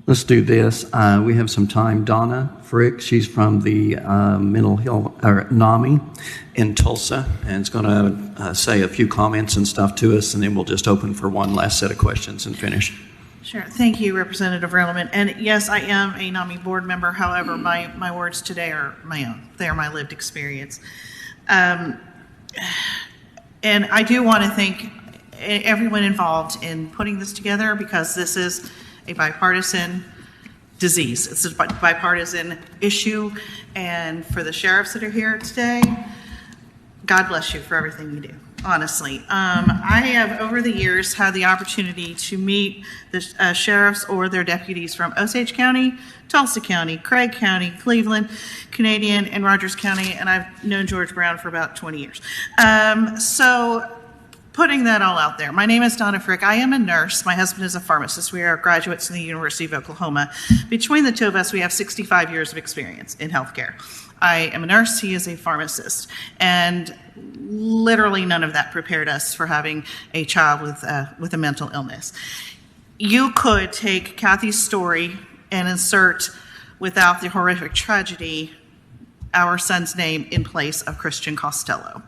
Let's do this. We have some time. Donna Frick, she's from the NAMI in Tulsa, and is going to say a few comments and stuff to us, and then we'll just open for one last set of questions and finish. Sure. Thank you, Representative Releman. And yes, I am a NAMI board member. However, my words today are my own. They are my lived experience. And I do want to thank everyone involved in putting this together, because this is a bipartisan disease. It's a bipartisan issue. And for the sheriffs that are here today, God bless you for everything you do. Honestly, I have over the years had the opportunity to meet the sheriffs or their deputies from Osage County, Tulsa County, Craig County, Cleveland, Canadian, and Rogers County, and I've known George Brown for about 20 years. So putting that all out there, my name is Donna Frick. I am a nurse. My husband is a pharmacist. We are graduates from the University of Oklahoma. Between the two of us, we have 65 years of experience in healthcare. I am a nurse, he is a pharmacist, and literally none of that prepared us for having a child with a mental illness. You could take Kathy's story and insert, without the horrific tragedy, our son's name in place of Christian Costello.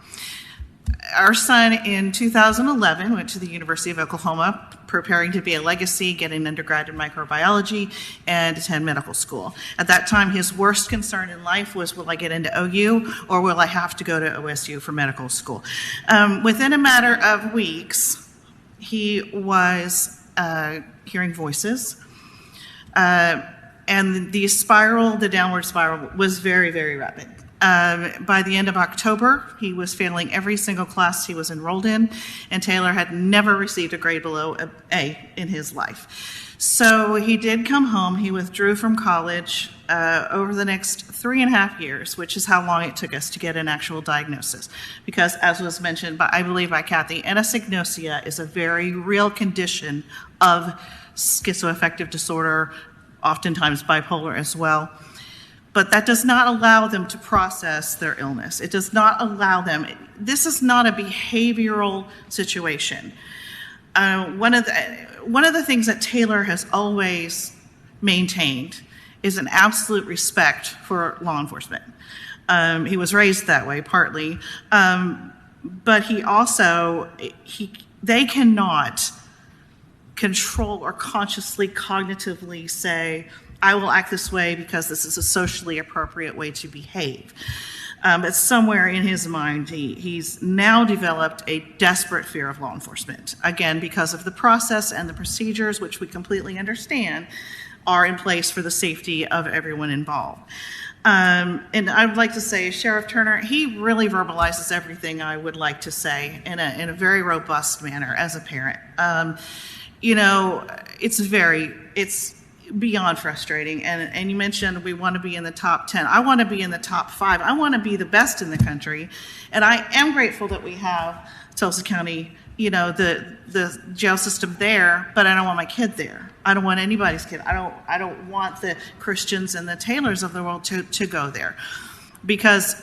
Our son in 2011 went to the University of Oklahoma, preparing to be a legacy, get an undergrad in microbiology, and attend medical school. At that time, his worst concern in life was, will I get into OU or will I have to go to OSU for medical school? Within a matter of weeks, he was hearing voices, and the downward spiral was very, very rapid. By the end of October, he was failing every single class he was enrolled in, and Taylor had never received a grade below an A in his life. So he did come home. He withdrew from college over the next 3.5 years, which is how long it took us to get an actual diagnosis. Because, as was mentioned, I believe by Kathy, anosognosia is a very real condition of schizoaffective disorder, oftentimes bipolar as well. But that does not allow them to process their illness. It does not allow them. This is not a behavioral situation. One of the things that Taylor has always maintained is an absolute respect for law enforcement. He was raised that way, partly, but he also they cannot control or consciously, cognitively say, I will act this way because this is a socially appropriate way to behave. But somewhere in his mind, he's now developed a desperate fear of law enforcement. Again, because of the process and the procedures, which we completely understand, are in place for the safety of everyone involved. And I would like to say, Sheriff Turner, he really verbalizes everything I would like to say in a very robust manner as a parent. It's beyond frustrating. And you mentioned we want to be in the top 10. I want to be in the top 5. I want to be the best in the country. And I am grateful that we have Tulsa County, the jail system there, but I don't want my kid there. I don't want anybody's kid. I don't want the Christians and the Taylors of the world to go there. Because,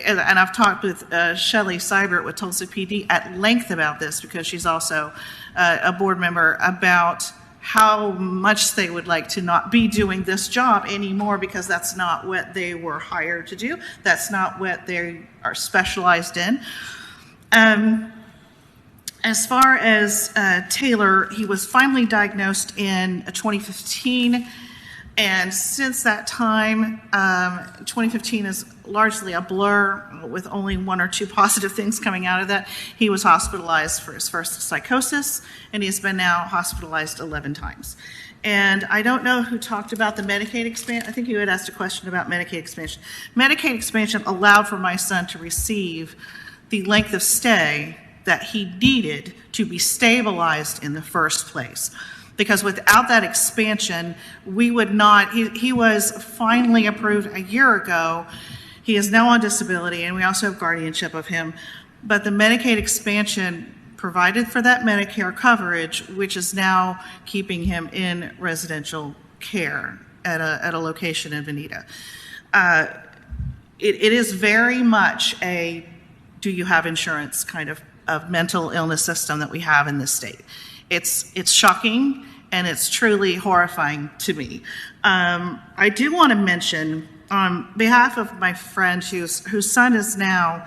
and I've talked with Shelley Seibert with Tulsa PD at length about this, because she's also a board member, about how much they would like to not be doing this job anymore, because that's not what they were hired to do. That's not what they are specialized in. As far as Taylor, he was finally diagnosed in 2015. And since that time, 2015 is largely a blur, with only 1 or 2 positive things coming out of that. He was hospitalized for his first psychosis, and he's been now hospitalized 11 times. And I don't know who talked about the Medicaid expansion. I think you had asked a question about Medicaid expansion. Medicaid expansion allowed for my son to receive the length of stay that he needed to be stabilized in the first place. Because without that expansion, we would not, he was finally approved a year ago. He is now on disability, and we also have guardianship of him. But the Medicaid expansion provided for that Medicare coverage, which is now keeping him in residential care at a location in Veneta. It is very much a do you have insurance kind of mental illness system that we have in this state. It's shocking, and it's truly horrifying to me. I do want to mention, on behalf of my friend whose son is now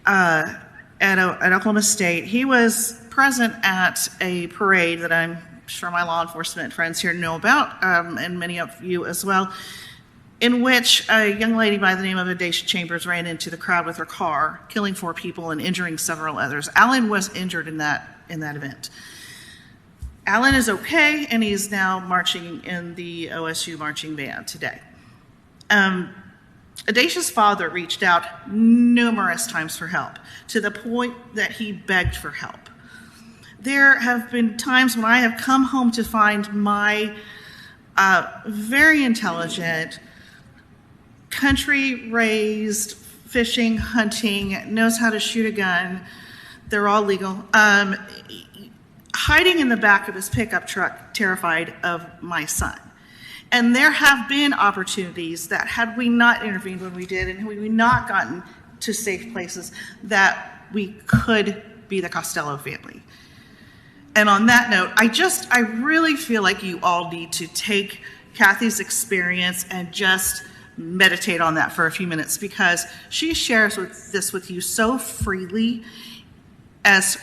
at Oklahoma State, he was present at a parade that I'm sure my law enforcement friends here know about, and many of you as well, in which a young lady by the name of Adacia Chambers ran into the crowd with her car, killing 4 people and injuring several others. Alan was injured in that event. Alan is okay, and he's now marching in the OSU marching band today. Adacia's father reached out numerous times for help, to the point that he begged for help. There have been times when I have come home to find my very intelligent, country-raised, fishing, hunting, knows how to shoot a gun, they're all legal, hiding in the back of his pickup truck, terrified of my son. And there have been opportunities that, had we not intervened when we did, and had we not gotten to safe places, that we could be the Costello family. And on that note, I really feel like you all need to take Kathy's experience and just meditate on that for a few minutes, because she shares this with you so freely as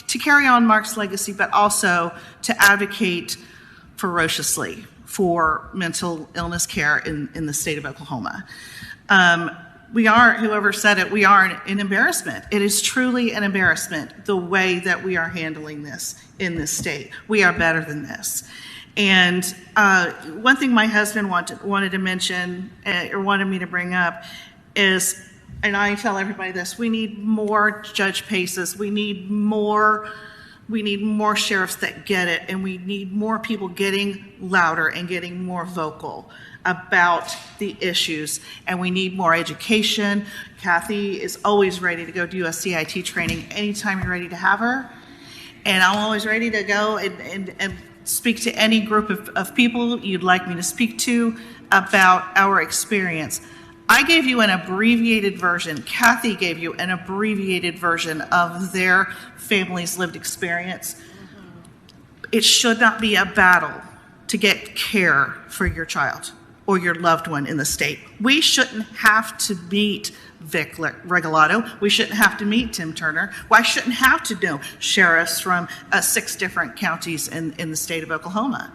to carry on Mark's legacy, but also to advocate ferociously for mental illness care in the state of Oklahoma. We are, whoever said it, we are an embarrassment. It is truly an embarrassment, the way that we are handling this in this state. We are better than this. And one thing my husband wanted to mention, or wanted me to bring up, is, and I tell everybody this, we need more Judge Paces. We need more sheriffs that get it, and we need more people getting louder and getting more vocal about the issues, and we need more education. Kathy is always ready to go do a CIT training anytime you're ready to have her, and I'm always ready to go and speak to any group of people you'd like me to speak to about our experience. I gave you an abbreviated version. Kathy gave you an abbreviated version of their family's lived experience. It should not be a battle to get care for your child or your loved one in the state. We shouldn't have to meet Vic Regalado. We shouldn't have to meet Tim Turner. I shouldn't have to know sheriffs from 6 different counties in the state of Oklahoma.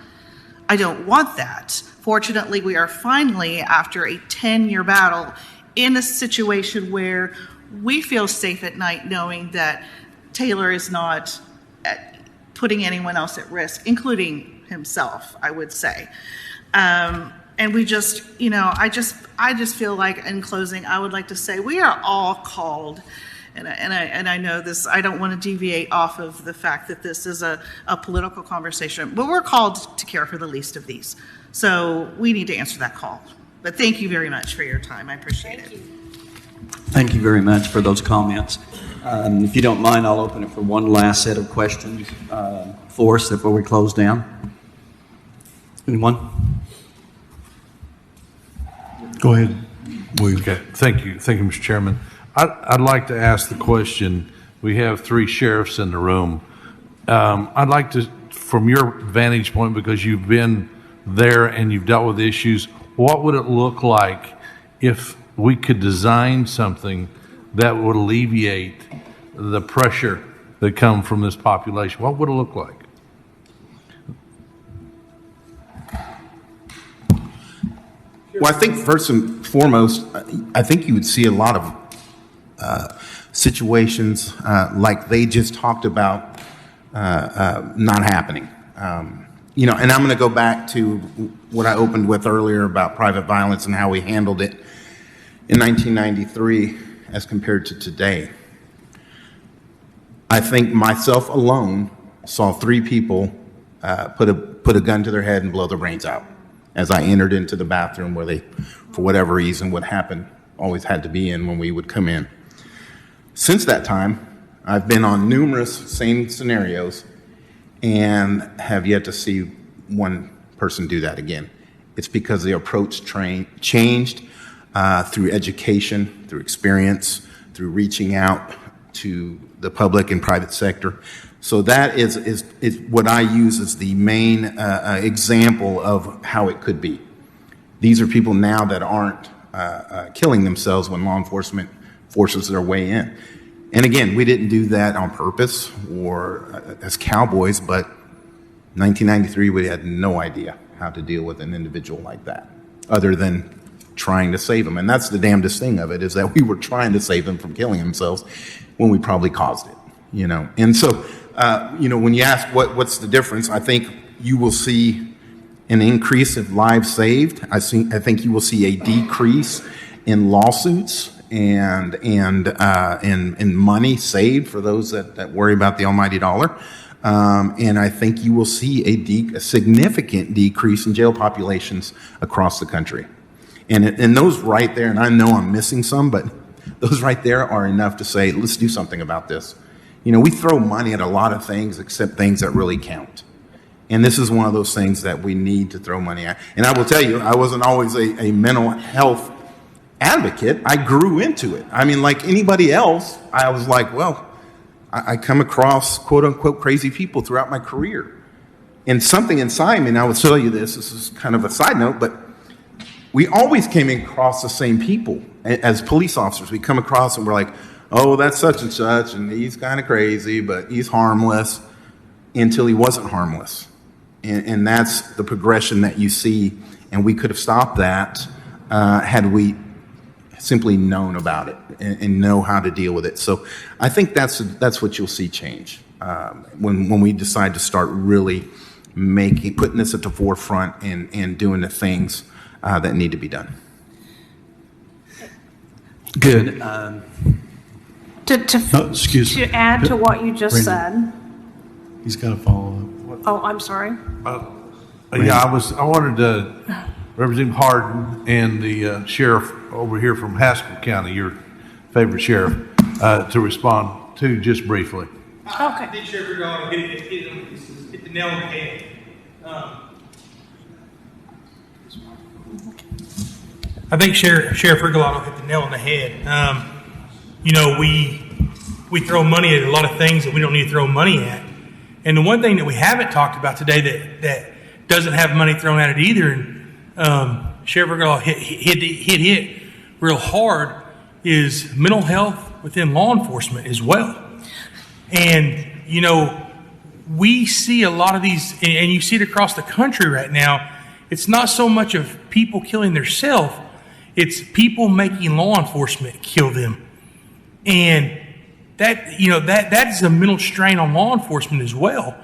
I don't want that. Fortunately, we are finally, after a 10-year battle, in a situation where we feel safe at night knowing that Taylor is not putting anyone else at risk, including himself, I would say. And we just, I just feel like, in closing, I would like to say we are all called, and I know this, I don't want to deviate off of the fact that this is a political conversation, but we're called to care for the least of these. So we need to answer that call. But thank you very much for your time. I appreciate it. Thank you very much for those comments. If you don't mind, I'll open it for one last set of questions for us before we close down. Anyone? Go ahead. Okay. Thank you, Mr. Chairman. I'd like to ask the question. We have 3 sheriffs in the room. I'd like to, from your vantage point, because you've been there and you've dealt with issues, what would it look like if we could design something that would alleviate the pressure that comes from this population? What would it look like? Well, I think first and foremost, I think you would see a lot of situations like they just talked about not happening. And I'm going to go back to what I opened with earlier about private violence and how we handled it in 1993 as compared to today. I think myself alone saw 3 people put a gun to their head and blow their brains out as I entered into the bathroom where they, for whatever reason, what happened always had to be in when we would come in. Since that time, I've been on numerous same scenarios and have yet to see one person do that again. It's because the approach changed through education, through experience, through reaching out to the public and private sector. So that is what I use as the main example of how it could be. These are people now that aren't killing themselves when law enforcement forces their way in. And again, we didn't do that on purpose or as cowboys, but 1993, we had no idea how to deal with an individual like that, other than trying to save them. And that's the damnedest thing of it, is that we were trying to save them from killing themselves when we probably caused it, you know. And so, when you ask what's the difference, I think you will see an increase of lives saved. I think you will see a decrease in lawsuits and money saved for those that worry about the almighty dollar. And I think you will see a significant decrease in jail populations across the country. And those right there, and I know I'm missing some, but those right there are enough to say, let's do something about this. You know, we throw money at a lot of things except things that really count. And this is one of those things that we need to throw money at. And I will tell you, I wasn't always a mental health advocate. I grew into it. I mean, like anybody else, I was like, well, I come across quote unquote crazy people throughout my career. And something inside me, and I will tell you this is kind of a side note, but we always came across the same people as police officers. We come across and we're like, oh, that's such and he's kind of crazy, but he's harmless, until he wasn't harmless. And that's the progression that you see, and we could have stopped that had we simply known about it and know how to deal with it. So I think that's what you'll see change when we decide to start really putting this at the forefront and doing the things that need to be done. Good. Excuse me. To add to what you just Randy. said. He's got to follow up. Oh, I'm sorry. Yeah, I wanted to Representative Harden and the sheriff over here from Haskell County, your favorite sheriff, to respond to just briefly. Okay. I think Sheriff Regalo hit the nail on the head. I think Sheriff Regalado hit the nail on the head. We throw money at a lot of things that we don't need to throw money at. And the one thing that we haven't talked about today that doesn't have money thrown at it either, and Sheriff Regalado hit real hard, is mental health within law enforcement as well. And, we see a lot of these, and you see it across the country right now. It's not so much of people killing themselves, it's people making law enforcement kill them. And that is a mental strain on law enforcement as well.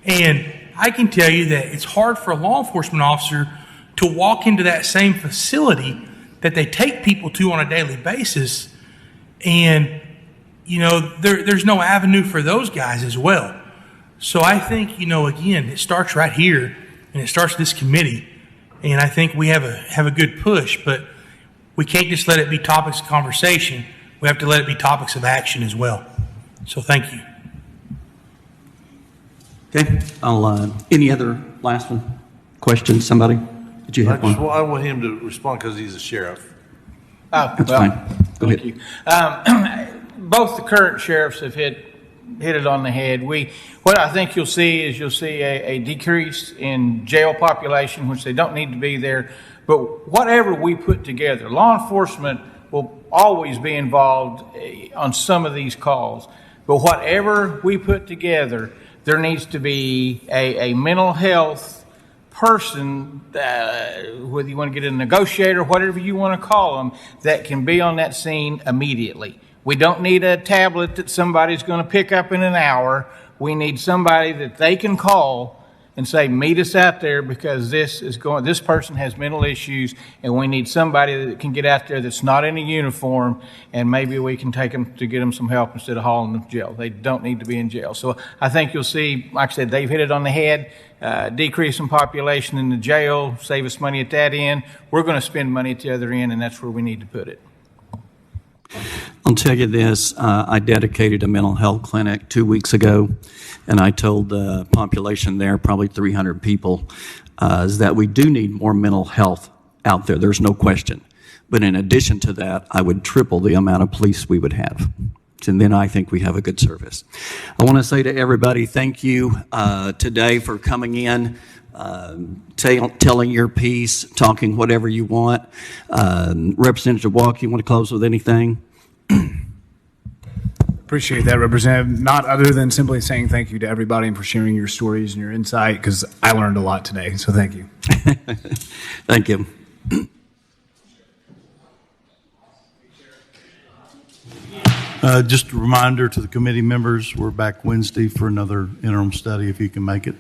And I can tell you that it's hard for a law enforcement officer to walk into that same facility that they take people to on a daily basis. And, there's no avenue for those guys as well. So I think, again, it starts right here, and it starts this committee. And I think we have a good push, but we can't just let it be topics of conversation. We have to let it be topics of action as well. So thank you. Okay. Any other last one? Questions? Somebody? Did you have one? I want him to respond because he's a sheriff. That's fine. Go ahead. Thank you. Both the current sheriffs have hit it on the head. What I think you'll see is a decrease in jail population, which they don't need to be there. But whatever we put together, law enforcement will always be involved on some of these calls. But whatever we put together, there needs to be a mental health person, whether you want to get a negotiator, whatever you want to call them, that can be on that scene immediately. We don't need a tablet that somebody's going to pick up in an hour. We need somebody that they can call and say, meet us out there because this person has mental issues, and we need somebody that can get out there that's not in a uniform, and maybe we can take them to get them some help instead of hauling them to jail. They don't need to be in jail. So I think you'll see, like I said, they've hit it on the head, decrease in population in the jail, save us money at that end. We're going to spend money at the other end, and that's where we need to put it. I'll tell you this, I dedicated a mental health clinic 2 weeks ago, and I told the population there, probably 300 people, is that we do need more mental health out there. There's no question. But in addition to that, I would triple the amount of police we would have. And then I think we have a good service. I want to say to everybody, thank you today for coming in, telling your piece, talking whatever you want. Representative Walk, you want to close with anything? Appreciate that, Representative. Not other than simply saying thank you to everybody and for sharing your stories and your insight, because I learned a lot today. So thank you. Thank you. Just a reminder to the committee members, we're back Wednesday for another interim study if you can make it.